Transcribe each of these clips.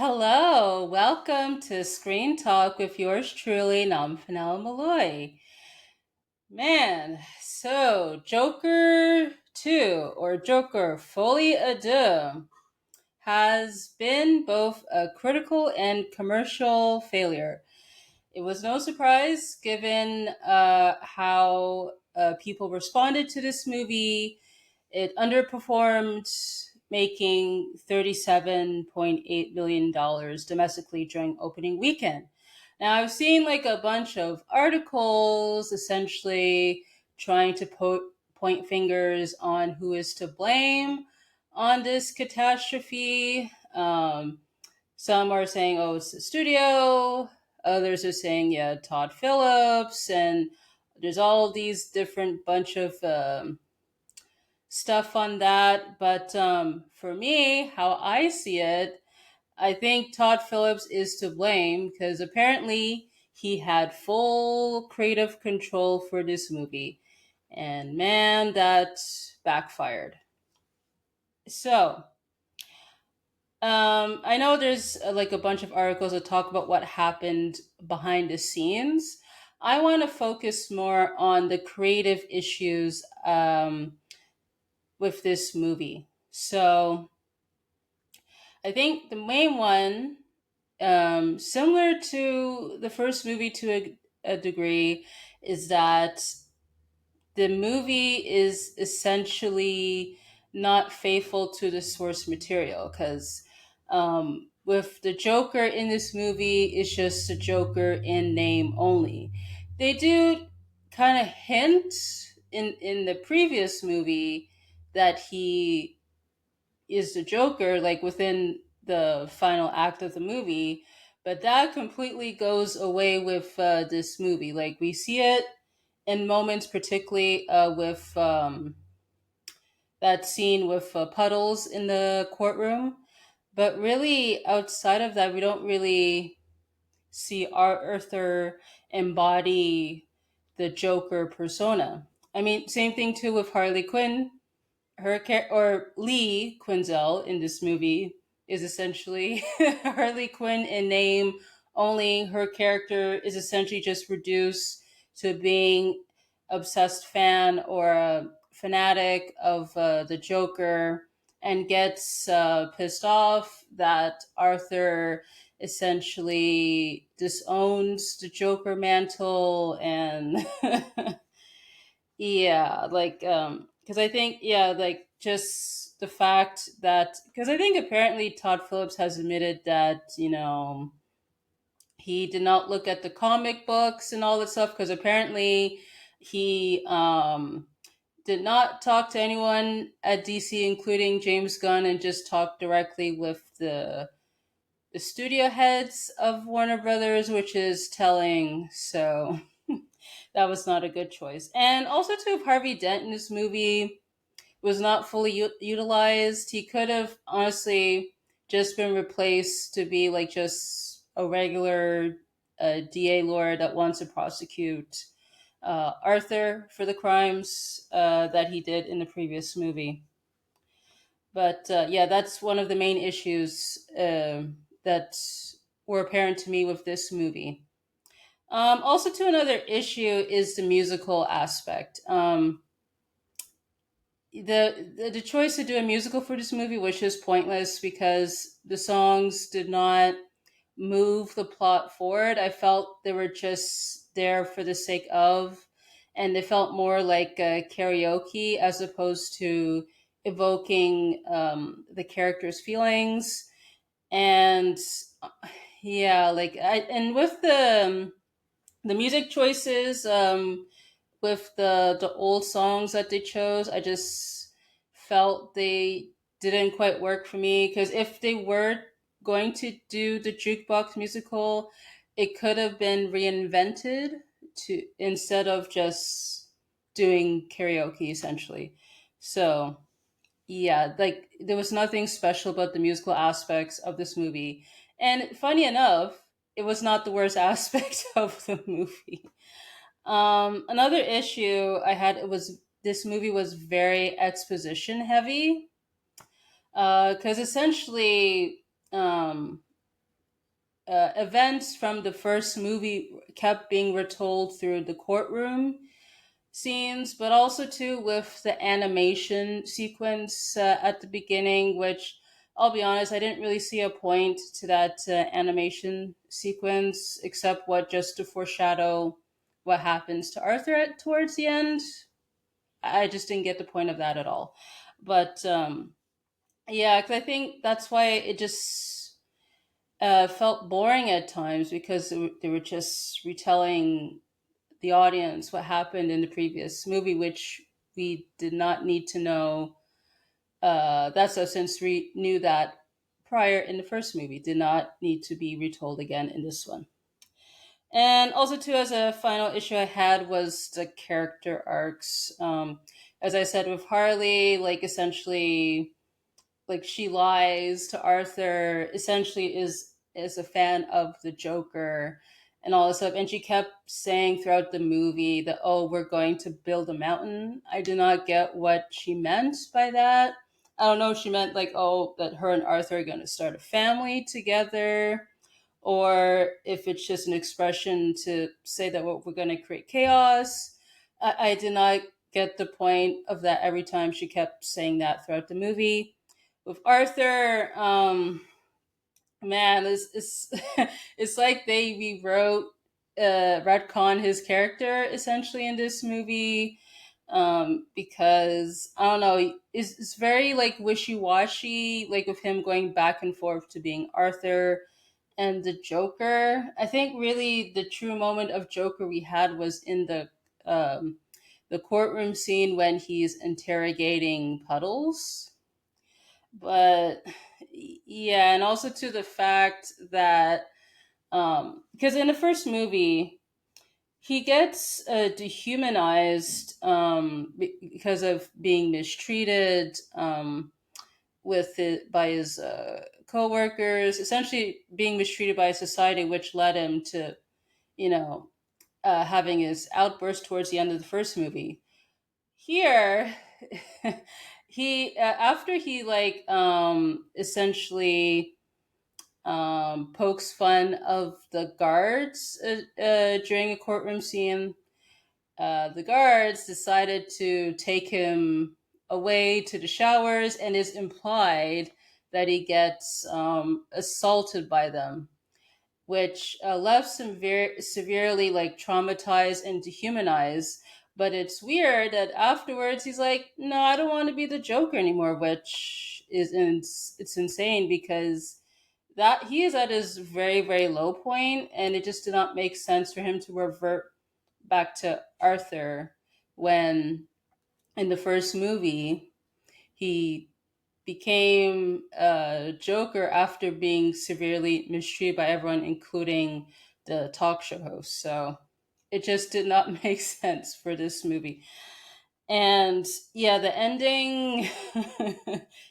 Hello, welcome to Screen Talk with yours truly, Nomfanelo. Man, so Joker 2 or Joker Folie Deux has been both a critical and commercial failure. It was no surprise given how people responded to this movie. It underperformed, making $37.8 million dollars domestically during opening weekend. Now, I've seen like a bunch of articles essentially trying to point fingers on who is to blame on this catastrophe. Some are saying, oh, it's the studio. Others are saying, yeah, Todd Phillips. And there's all these different bunch of stuff on that. But for me, how I see it, I think Todd Phillips is to blame because apparently he had full creative control for this movie. And man, that backfired. So, I know there's like a bunch of articles that talk about what happened behind the scenes. I want to focus more on the creative issues with this movie. So I think the main one, similar to the first movie to a degree, is that the movie is essentially not faithful to the source material because with the Joker in this movie, it's just a Joker in name only. They do kind of hint in the previous movie that he is the Joker, like within the final act of the movie, but that completely goes away with this movie. Like we see it in moments, particularly with that scene with puddles in the courtroom. But really, outside of that, we don't really see Arthur embody the Joker persona. I mean, same thing too with Harley Quinn. Or Lee Quinzel in this movie is essentially Harley Quinn in name only. Her character is essentially just reduced to being obsessed fan or a fanatic of the Joker and gets pissed off that Arthur essentially disowns the Joker mantle and yeah, like because I think yeah, like just the fact that because I think apparently Todd Phillips has admitted that he did not look at the comic books and all that stuff because apparently he did not talk to anyone at DC, including James Gunn, and just talked directly with the studio heads of Warner Brothers, which is telling. So that was not a good choice. And also, too, if Harvey Dent in this movie was not fully utilized, he could have honestly just been replaced to be like just a regular DA lawyer that wants to prosecute Arthur for the crimes that he did in the previous movie. But yeah, that's one of the main issues that were apparent to me with this movie. Also, to another issue is the musical aspect. The choice to do a musical for this movie was just pointless because the songs did not move the plot forward. I felt they were just there for the sake of, and they felt more like karaoke as opposed to evoking the characters' feelings. And yeah, like and with the music choices with the old songs that they chose, I just felt they didn't quite work for me because if they were going to do the jukebox musical, it could have been reinvented to instead of just doing karaoke essentially. So yeah, like there was nothing special about the musical aspects of this movie. And funny enough, it was not the worst aspect of the movie. Another issue I had it was this movie was very exposition heavy because essentially events from the first movie kept being retold through the courtroom scenes, but also too with the animation sequence at the beginning, which I'll be honest, I didn't really see a point to that animation sequence except what just to foreshadow what happens to Arthur towards the end. I just didn't get the point of that at all. But yeah, because I think that's why it just felt boring at times because they were just retelling the audience what happened in the previous movie, which we did not need to know. That's so since we knew that prior in the first movie, did not need to be retold again in this one. And also, too, as a final issue I had was the character arcs. As I said with Harley, like essentially like she lies to Arthur, essentially is a fan of the Joker and all this stuff. And she kept saying throughout the movie that, oh, we're going to build a mountain. I do not get what she meant by that. I don't know if she meant like, oh, that her and Arthur are going to start a family together, or if it's just an expression to say that we're going to create chaos. I did not get the point of that every time she kept saying that throughout the movie. With Arthur, man, it's it's like they rewrote, retcon his character essentially in this movie. Because I don't know, it's very like wishy washy, like with him going back and forth to being Arthur and the Joker. I think really the true moment of Joker we had was in the courtroom scene when he's interrogating Puddles. But yeah, and also to the fact that because in the first movie he gets dehumanized because of being mistreated with it by his co-workers, essentially being mistreated by society, which led him to you know having his outburst towards the end of the first movie. Here he after he like essentially pokes fun of the guards during a courtroom scene. The guards decided to take him away to the showers, and it's implied that he gets assaulted by them, which left him very severely like traumatized and dehumanized. But it's weird that afterwards he's like, "No, I don't want to be the Joker anymore," which it's insane because that he is at his very low point, and it just did not make sense for him to revert back to Arthur when in the first movie he became a Joker after being severely mistreated by everyone, including the talk show host. So it just did not make sense for this movie. And yeah, the ending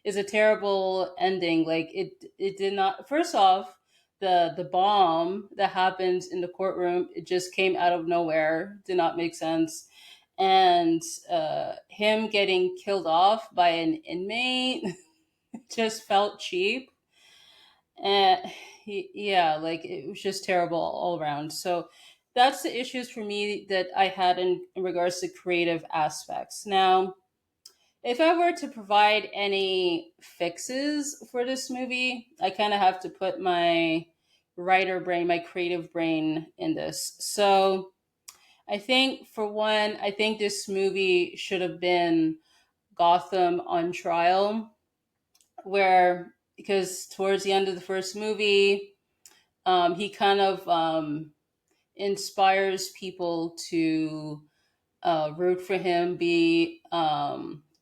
is a terrible ending. Like it did not. First off, the bomb that happens in the courtroom, it just came out of nowhere. Did not make sense. And him getting killed off by an inmate just felt cheap. And yeah, like it was just terrible all around. So that's the issues for me that I had in regards to creative aspects. Now, if I were to provide any fixes for this movie, I kind of have to put my writer brain, my creative brain in this. So I think, for one, I think this movie should have been Gotham on trial, where, because towards the end of the first movie, he kind of inspires people to root for him, be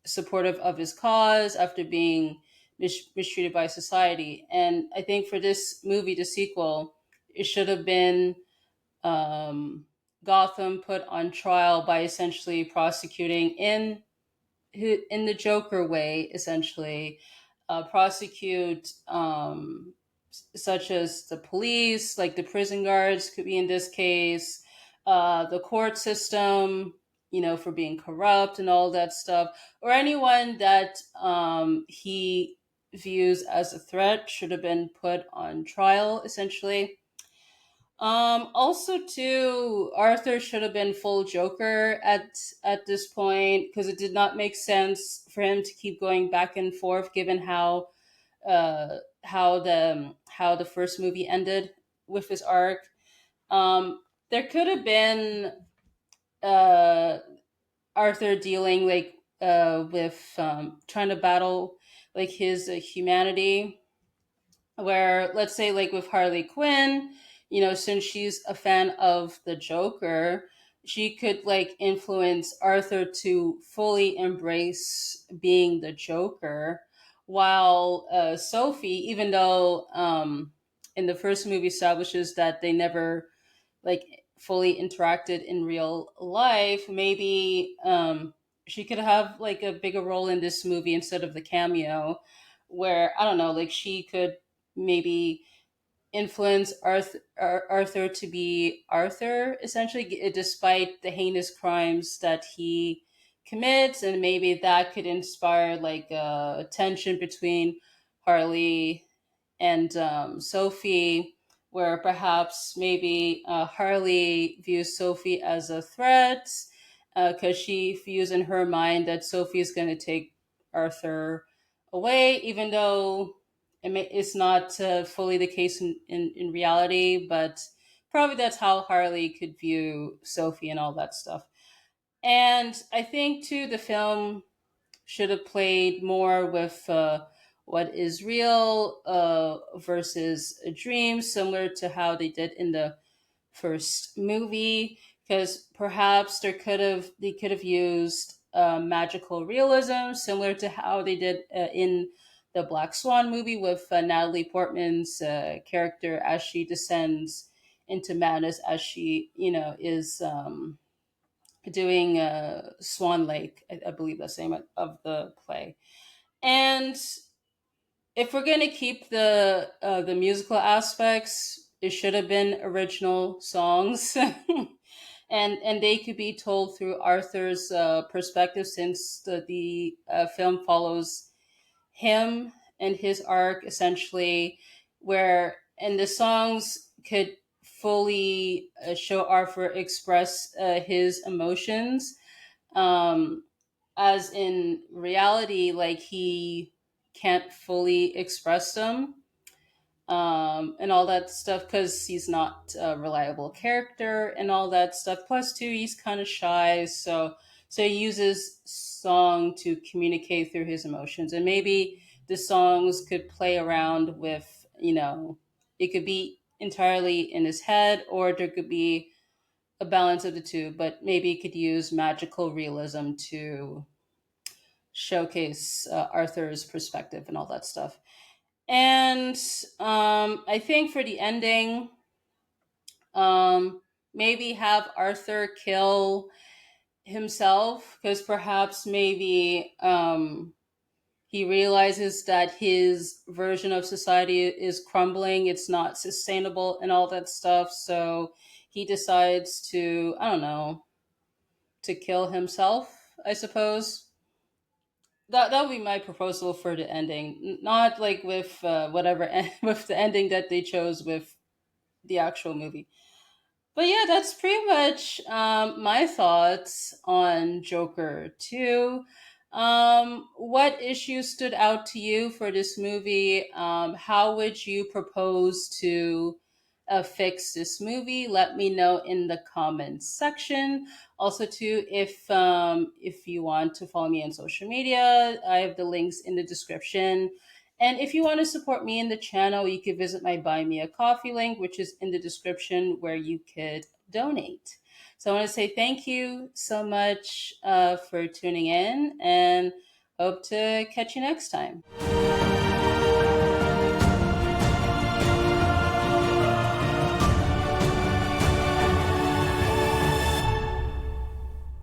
supportive of his cause after being mistreated by society. And I think for this movie, the sequel, it should have been um, Gotham put on trial by essentially prosecuting in the Joker way, essentially, prosecute such as the police, like the prison guards could be in this case, the court system, for being corrupt and all that stuff, or anyone that he views as a threat should have been put on trial, essentially. Also, too, Arthur should have been full Joker at this point because it did not make sense for him to keep going back and forth, given how the first movie ended with his arc. There could have been uh, Arthur dealing with trying to battle like his humanity, where let's say like with Harley Quinn, since she's a fan of the Joker, she could like influence Arthur to fully embrace being the Joker, while Sophie, even though in the first movie establishes that they never like fully interacted in real life, maybe she could have like a bigger role in this movie instead of the cameo, where I don't know, like she could maybe influence Arthur to be Arthur, essentially, despite the heinous crimes that he commits, and maybe that could inspire like a tension between Harley and Sophie, where perhaps maybe Harley views Sophie as a threat because she views in her mind that Sophie is going to take Arthur away, even though it's not fully the case in reality, but probably that's how Harley could view Sophie and all that stuff. And I think, too, the film should have played more with what is real versus a dream, similar to how they did in the first movie. Because perhaps they could have used magical realism, similar to how they did in the Black Swan movie with Natalie Portman's character as she descends into madness, as she is doing Swan Lake, I believe that's the name of the play. And if we're going to keep the musical aspects, it should have been original songs, and they could be told through Arthur's perspective, since the film follows him and his arc essentially, where and the songs could fully show Arthur express his emotions, um, as in reality, like he can't fully express them, and all that stuff because he's not a reliable character and all that stuff. Plus, too, he's kind of shy, so he uses song to communicate through his emotions, and maybe the songs could play around with it could be entirely in his head, or there could be a balance of the two, but maybe it could use magical realism to showcase Arthur's perspective and all that stuff. And I think for the ending, um, maybe have Arthur kill himself, because perhaps maybe he realizes that his version of society is crumbling, it's not sustainable, and all that stuff. So he decides to, I don't know, to kill himself, I suppose. That would be my proposal for the ending. Not like with whatever with the ending that they chose with the actual movie. But yeah, that's pretty much my thoughts on Joker 2. What issues stood out to you for this movie? How would you propose to fix this movie? Let me know in the comments section. Also, too, if you want to follow me on social media, I have the links in the description. And if you want to support me in the channel, you could visit my Buy Me a Coffee link, which is in the description, where you could donate. So I want to say thank you so much for tuning in, and hope to catch you next time.